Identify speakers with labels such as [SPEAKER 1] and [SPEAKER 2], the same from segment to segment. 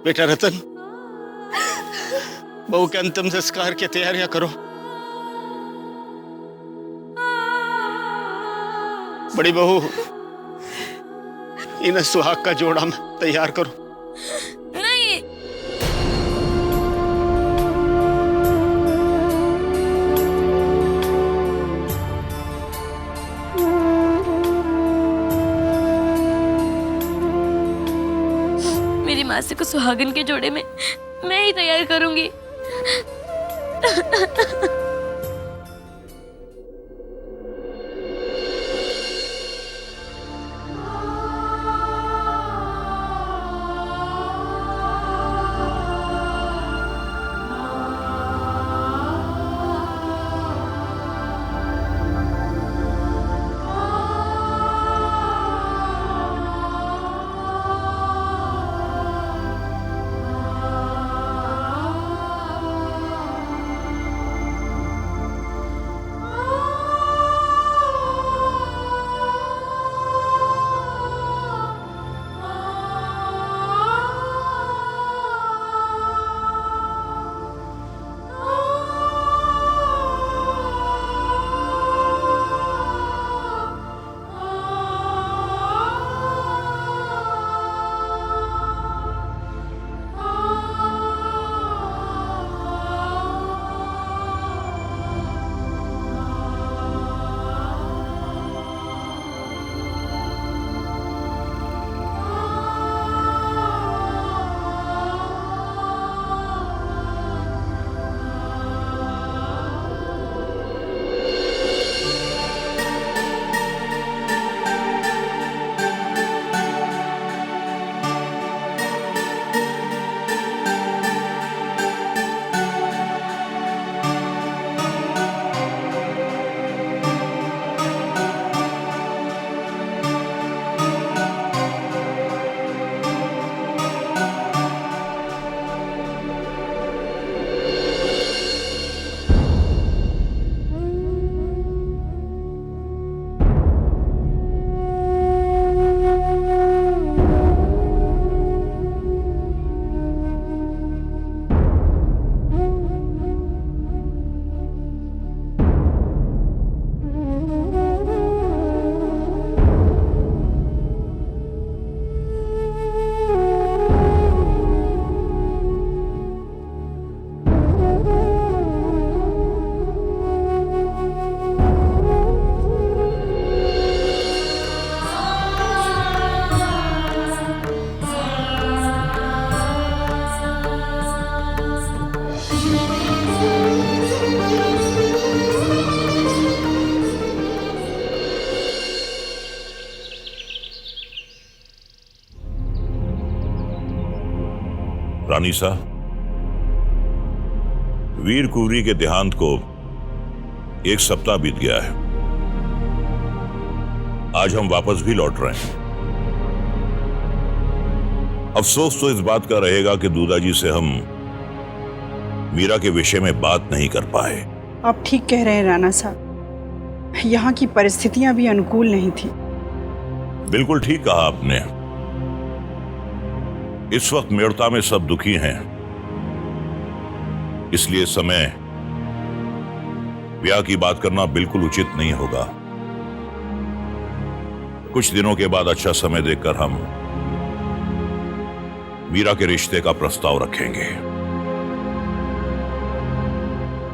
[SPEAKER 1] बेटा रतन, बहू के अंतिम संस्कार की तैयारियां करो। बड़ी बहू, इन्हें सुहाग का जोड़ा में तैयार करो।
[SPEAKER 2] नहीं। मेरी मासी को सुहागन के जोड़े में मैं ही तैयार करूंगी।
[SPEAKER 3] रानी साहब, वीर कुंवरी के देहांत को 1 सप्ताह बीत गया है। आज हम वापस भी लौट रहे हैं। अफसोस तो इस बात का रहेगा कि दूधा जी से हम मीरा के विषय में बात नहीं कर पाए।
[SPEAKER 4] आप ठीक कह रहे हैं राणा साहब, यहाँ की परिस्थितियां भी अनुकूल नहीं थी।
[SPEAKER 3] बिल्कुल ठीक कहा आपने। इस वक्त मेड़ता में सब दुखी हैं, इसलिए समय ब्याह की बात करना बिल्कुल उचित नहीं होगा। कुछ दिनों के बाद अच्छा समय देखकर हम मीरा के रिश्ते का प्रस्ताव रखेंगे।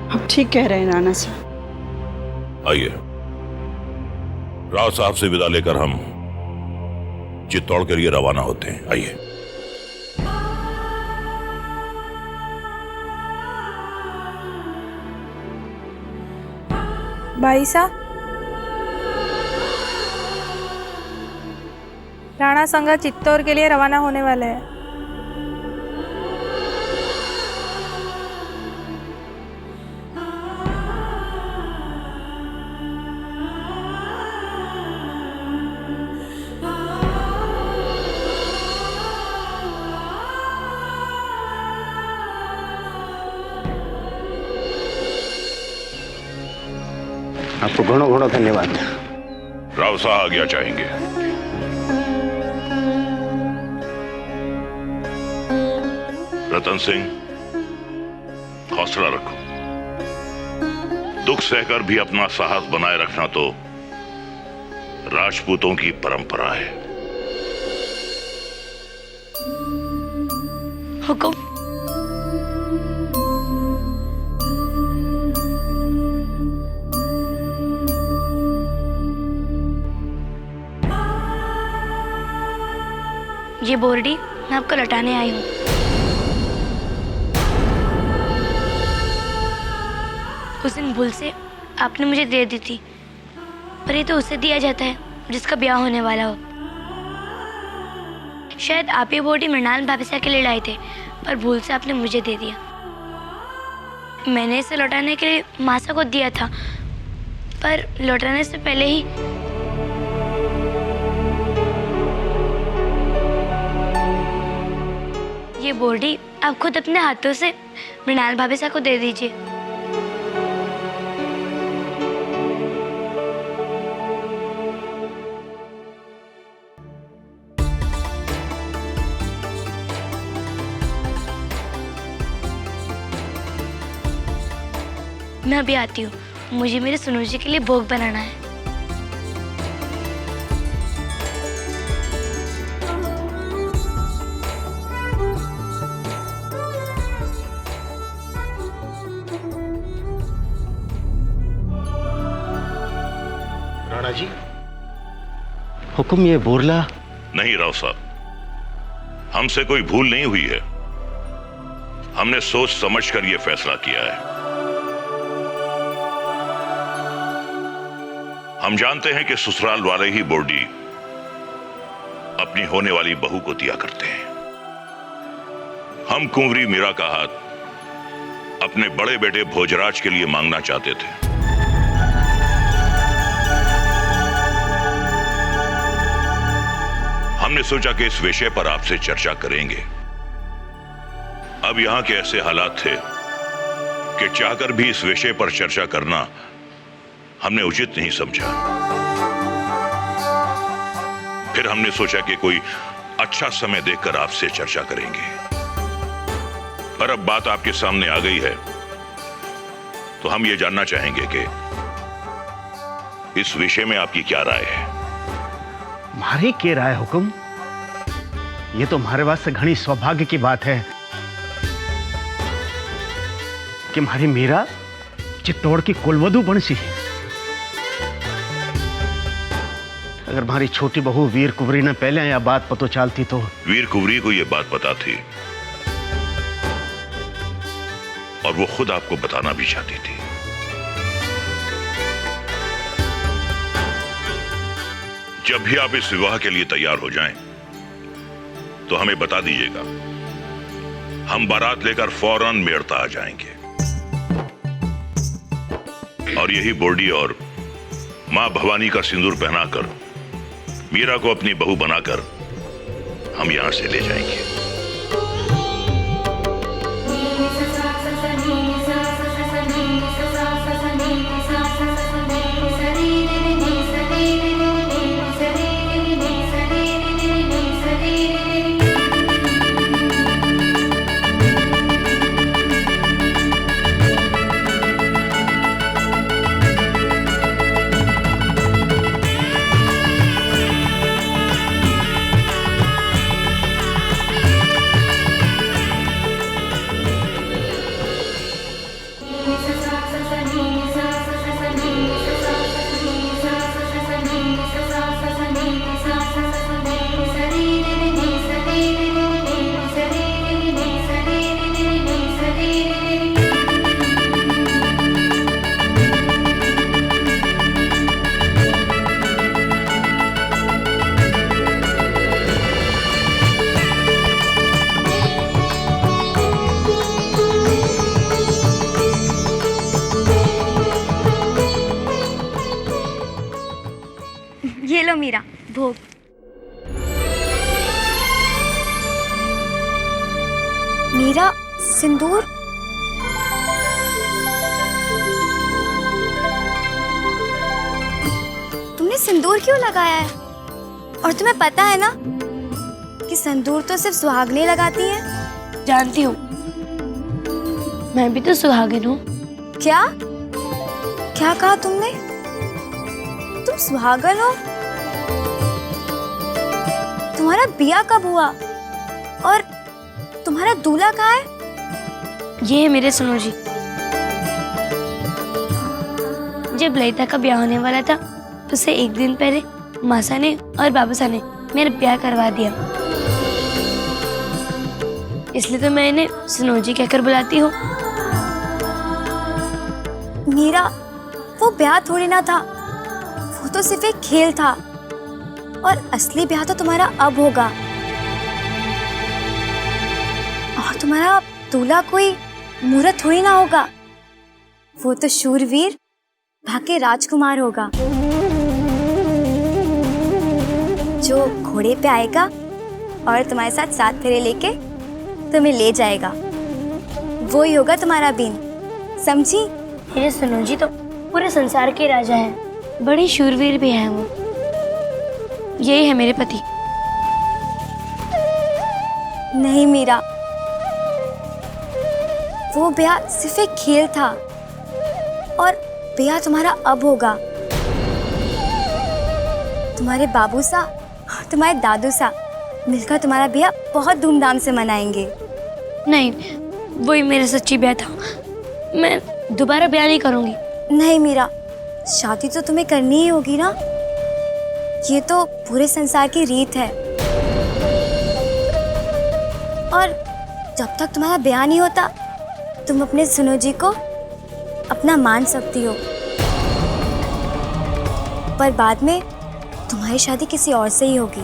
[SPEAKER 4] आप ठीक कह रहे हैं राणा साहब।
[SPEAKER 3] आइए, राव साहब से विदा लेकर हम चित्तौड़ के लिए रवाना होते हैं। आइए।
[SPEAKER 5] भाई साहब, राणा संगा चित्तौड़ के लिए रवाना होने वाले हैं।
[SPEAKER 1] आपको घणो घणो धन्यवाद।
[SPEAKER 3] राव साहब आज्ञा चाहेंगे। रतन सिंह, हौसला रखो। दुख सहकर भी अपना साहस बनाए रखना तो राजपूतों की परंपरा है।
[SPEAKER 2] हुकुम। ये बोर्डी मैं आपको लौटाने आई हूँ। उस दिन भूल से आपने मुझे दे दी थी, पर ये तो उसे दिया जाता है जिसका ब्याह होने वाला हो। शायद आप ये बोर्डी मृणाल भाभी के लिए लाए थे, पर भूल से आपने मुझे दे दिया। मैंने इसे लौटाने के लिए मासा को दिया था, पर लौटाने से पहले ही ये बोर्डी आप खुद अपने हाथों से मृणाल भाभी को दे दीजिए। मैं अभी आती हूँ, मुझे मेरे सुनू जी के लिए भोग बनाना है।
[SPEAKER 1] राणा जी, हुक्म ये बोरला।
[SPEAKER 3] नहीं राव साहब, हमसे कोई भूल नहीं हुई है। हमने सोच समझकर यह फैसला किया है। हम जानते हैं कि ससुराल वाले ही बोर्डी अपनी होने वाली बहू को दिया करते हैं। हम कुंवरी मीरा का हाथ अपने बड़े बेटे भोजराज के लिए मांगना चाहते थे। हमने सोचा कि इस विषय पर आपसे चर्चा करेंगे। अब यहां के ऐसे हालात थे कि चाहकर भी इस विषय पर चर्चा करना हमने उचित नहीं समझा। फिर हमने सोचा कि कोई अच्छा समय देखकर आपसे चर्चा करेंगे। पर अब बात आपके सामने आ गई है, तो हम ये जानना चाहेंगे कि इस विषय में आपकी क्या राय है।
[SPEAKER 1] मारे के राय हुक्म, ये तो हमारे वास्ते घनी सौभाग्य की बात है कि हमारी मीरा चित्तौड़ की कुलवधू बन सी। अगर हमारी छोटी बहू वीर कुंवरी ने पहले यह बात पता चलती तो।
[SPEAKER 3] वीर कुंवरी को यह बात पता थी और वो खुद आपको बताना भी चाहती थी। जब भी आप इस विवाह के लिए तैयार हो जाएं, तो हमें बता दीजिएगा। हम बारात लेकर फौरन मेड़ता आ जाएंगे और यही बोर्डी और मां भवानी का सिंदूर पहनाकर मीरा को अपनी बहू बनाकर हम यहां से ले जाएंगे।
[SPEAKER 2] ये लो मीरा, भोग।
[SPEAKER 6] मीरा, सिंदूर? तुमने सिंदूर क्यों लगाया है? और तुम्हें पता है ना कि सिंदूर तो सिर्फ सुहागनें लगाती हैं।
[SPEAKER 2] जानती हूँ, मैं भी तो सुहागिन हूँ।
[SPEAKER 6] क्या क्या कहा तुमने? तुम सुहागन हो? तुम्हारा ब्याह कब हुआ? और तुम्हारा दूल्हा कहाँ है?
[SPEAKER 2] ये है मेरे सुनो जी। जब ललिता का ब्याह होने वाला था, उससे एक दिन पहले मासा ने और बाबूसा ने मेरा ब्याह करवा दिया। इसलिए तो मैं इन्हें सुनोजी कहकर बुलाती हूँ।
[SPEAKER 6] मीरा, वो ब्याह थोड़ी ना था, वो तो सिर्फ एक खेल था। और असली ब्याह तो तुम्हारा अब होगा। और तुम्हारा दूल्हा कोई मूर्ख थोड़ी ना होगा, वो तो शूरवीर भाग्य राजकुमार होगा, जो घोड़े पे आएगा और तुम्हारे साथ 7 फेरे लेके तुम्हें ले जाएगा। वो ही होगा तुम्हारा बीन, समझी?
[SPEAKER 2] मेरे सुनोजी तो पूरे संसार के राजा हैं, बड़े शूरवीर भी हैं वो। यही है मेरे पति।
[SPEAKER 6] नहीं मीरा, वो ब्याह सिर्फ एक खेल था और ब्याह तुम्हारा अब होगा। तुम्हारे बाबू सा, तुम्हारे दादू सा मिलकर तुम्हारा ब्याह बहुत धूमधाम से मनाएंगे।
[SPEAKER 2] नहीं, वही मेरा सच्ची ब्याह था। मैं दोबारा ब्याह नहीं करूंगी।
[SPEAKER 6] नहीं मीरा, शादी तो तुम्हें करनी ही होगी ना, ये तो पूरे संसार की रीत है। और जब तक तुम्हारा ब्याह नहीं होता, तुम अपने सुनोजी को अपना मान सकती हो, पर बाद में तुम्हारी शादी किसी और से ही होगी।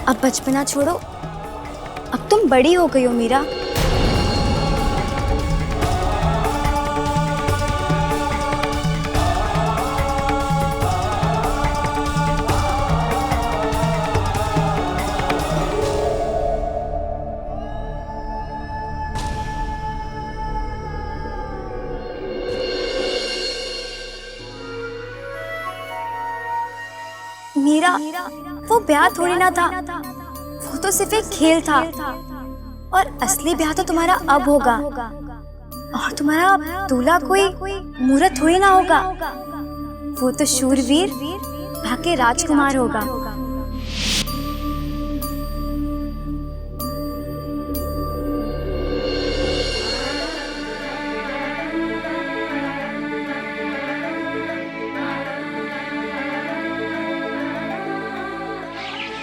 [SPEAKER 6] अब बचपना छोड़ो, अब तुम बड़ी हो गई हो मीरा। मीरा, वो ब्याह थोड़ी ना था, वो तो सिर्फ एक खेल था। और असली ब्याह तो तुम्हारा अब होगा। और तुम्हारा दूल्हा कोई मूर्ख थोड़ी ना होगा, वो तो शूरवीर भाग्य राजकुमार होगा।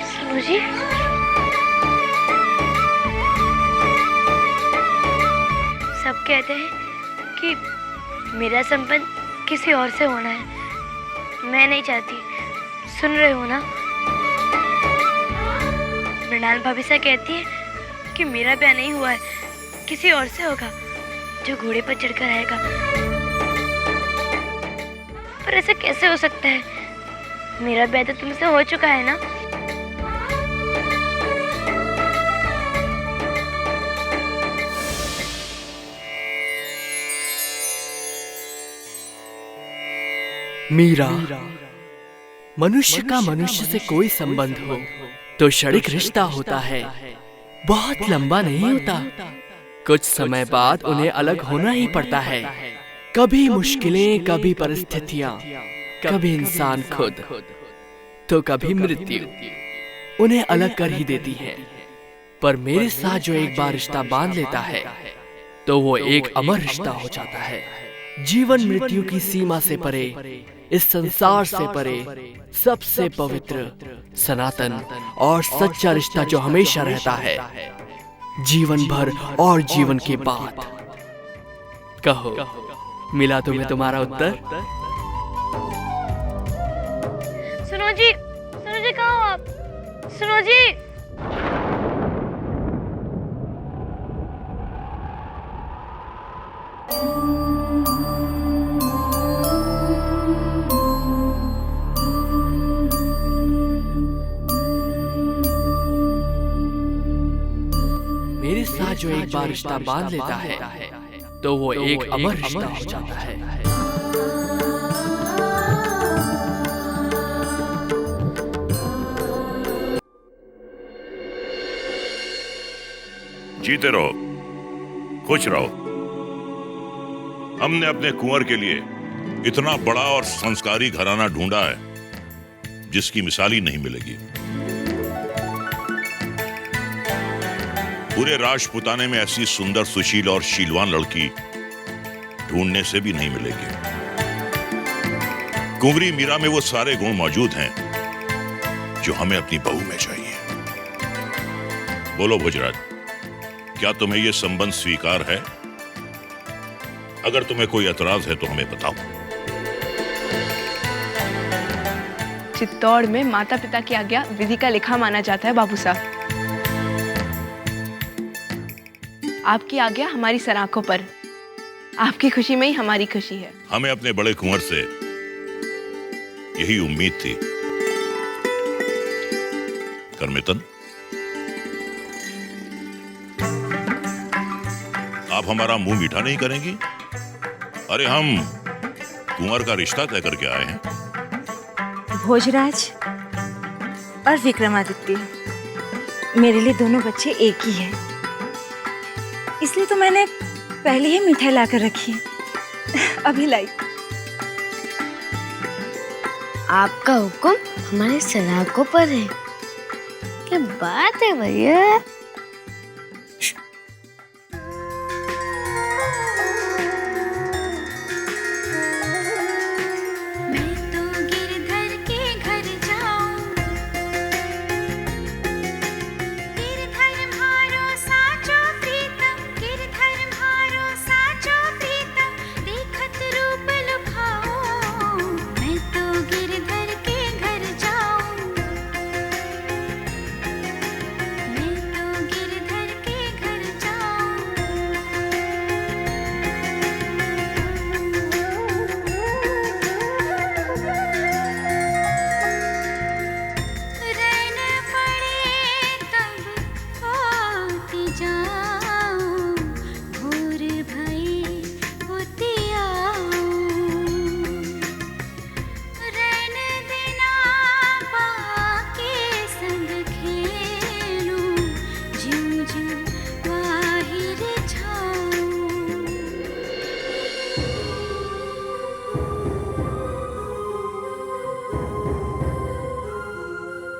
[SPEAKER 2] सुनोजी, सब कहते हैं कि मेरा संबंध किसी और से होना है। मैं नहीं चाहती। सुन रहे हो ना? मृणाल भाभी सा कहती है कि मेरा ब्याह नहीं हुआ है, किसी और से होगा, जो घोड़े पर चढ़कर आएगा। पर ऐसा कैसे हो सकता है? मेरा ब्याह तो तुमसे हो चुका है ना?
[SPEAKER 7] मीरा, मनुष्य का मनुष्य से कोई संबंध हो तो क्षणिक रिश्ता होता है, बहुत लंबा नहीं होता। कुछ समय बाद उन्हें अलग होना ही पड़ता है। कभी मुश्किलें, कभी परिस्थितियां, कभी इंसान खुद, तो कभी मृत्यु उन्हें अलग कर ही देती है। पर मेरे साथ जो एक बार रिश्ता बांध लेता है, तो वो एक अमर रिश्ता हो जाता है। जीवन मृत्यु की सीमा से परे, इस संसार से परे, सबसे पवित्र, सनातन और सच्चा रिश्ता जो हमेशा रहता है, जीवन भर और जीवन के बाद। कहो, मिला तुम्हें तुम्हारा उत्तर?
[SPEAKER 2] सुनो जी, कहाँ हो आप? सुनो जी।
[SPEAKER 7] मेरे साथ जो एक बार रिश्ता बांध लेता है, तो वो एक अमर रिश्ता हो जाता है।
[SPEAKER 3] जीते रहो, खुश रहो। हमने अपने कुंवर के लिए इतना बड़ा और संस्कारी घराना ढूंढा है जिसकी मिसाल ही नहीं मिलेगी। पूरे राजपुताने में ऐसी सुंदर, सुशील और शीलवान लड़की ढूंढने से भी नहीं मिलेगी। कुंवरी मीरा में वो सारे गुण मौजूद हैं जो हमें अपनी बहू में चाहिए। बोलो भोजराज, क्या तुम्हें यह संबंध स्वीकार है? अगर तुम्हें कोई एतराज है तो हमें बताओ।
[SPEAKER 8] चित्तौड़ में माता पिता की आज्ञा विधि का लिखा माना जाता है बाबू साहब। आपकी आज्ञा हमारी सराखों पर। आपकी खुशी में ही हमारी खुशी है।
[SPEAKER 3] हमें अपने बड़े कुंवर से यही उम्मीद थी। करमितन, आप हमारा मुंह मीठा नहीं करेंगी? अरे हम कुंवर का रिश्ता तय करके आए हैं।
[SPEAKER 9] भोजराज और विक्रमादित्य, मेरे लिए दोनों बच्चे एक ही हैं। इसलिए तो मैंने पहले ही मिठाई लाकर रखी है। अभी लाई।
[SPEAKER 2] आपका हुक्म हमारे सलाखों पर है। क्या बात है भैया।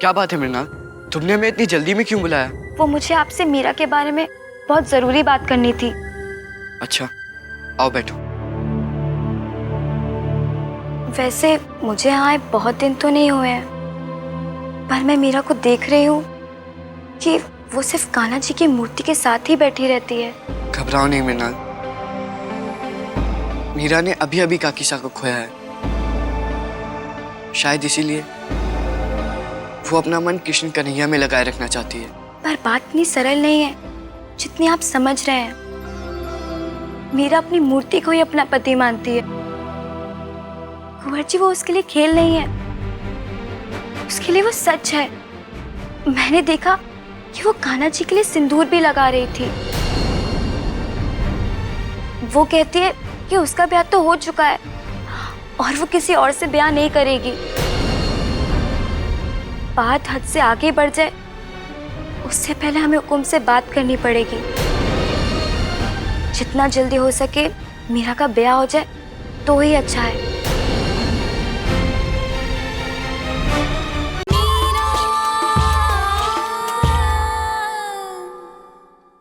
[SPEAKER 7] क्या बात है मृणाल, तुमने हमें इतनी जल्दी में क्यों बुलाया?
[SPEAKER 6] वो मुझे आपसे मीरा के बारे में बहुत जरूरी बात करनी थी।
[SPEAKER 7] अच्छा, आओ बैठो।
[SPEAKER 6] वैसे मुझे यहाँ आए बहुत दिन तो नहीं हुए हैं, पर मैं मीरा को देख रही हूँ कि वो सिर्फ कान्हा जी की मूर्ति के साथ ही बैठी रहती है।
[SPEAKER 7] घबराओ नहीं मृणाल, मीरा ने अभी अभी काकीसा को खोया है। शायद इसीलिए वो अपना मन कृष्ण कन्हैया में लगाए रखना चाहती है।
[SPEAKER 6] पर बात इतनी सरल नहीं है जितनी आप समझ रहे हैं। मीरा अपनी मूर्ति को ही अपना पति मानती है। कुंवर जी, वो उसके लिए खेल नहीं है, उसके लिए वो सच है। मैंने देखा कि वो कान्हा जी के लिए सिंदूर भी लगा रही थी। वो कहती है कि उसका ब्याह तो हो चुका है और वो किसी और से ब्याह नहीं करेगी। बात हद से आगे बढ़ जाए उससे पहले हमें हुकुम से बात करनी पड़ेगी। जितना जल्दी हो सके मीरा का ब्याह हो जाए तो ही अच्छा है।